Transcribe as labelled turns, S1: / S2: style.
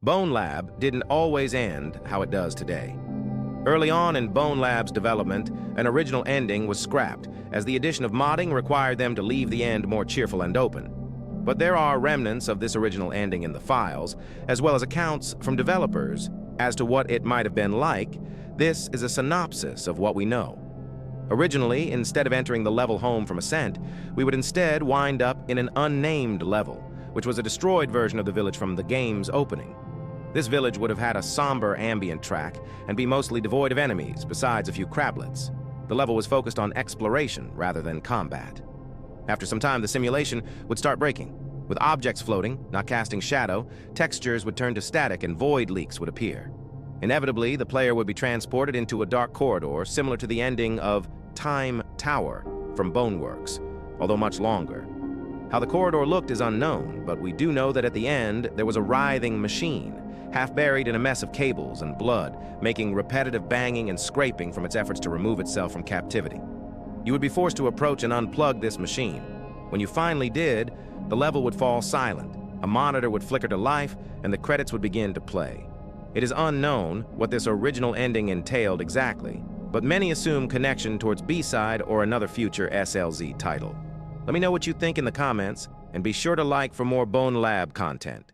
S1: BONELAB didn't always end how it does today. Early on in BONELAB's development, an original ending was scrapped, as the addition of modding required them to leave the end more cheerful and open. But there are remnants of this original ending in the files, as well as accounts from developers as to what it might have been like. This is a synopsis of what we know. Originally, instead of entering the level home from Ascent, we would instead wind up in an unnamed level, which was a destroyed version of the village from the game's opening. This village would have had a somber ambient track and be mostly devoid of enemies, besides a few crablets. The level was focused on exploration rather than combat. After some time, the simulation would start breaking. With objects floating, not casting shadow, textures would turn to static and void leaks would appear. Inevitably, the player would be transported into a dark corridor similar to the ending of Time Tower from Boneworks, although much longer. How the corridor looked is unknown, but we do know that at the end there was a writhing machine, half buried in a mess of cables and blood, making repetitive banging and scraping from its efforts to remove itself from captivity. You would be forced to approach and unplug this machine. When you finally did, the level would fall silent, a monitor would flicker to life, and the credits would begin to play. It is unknown what this original ending entailed exactly, but many assume connection towards B-Side or another future SLZ title. Let me know what you think in the comments, and be sure to like for more BONELAB content.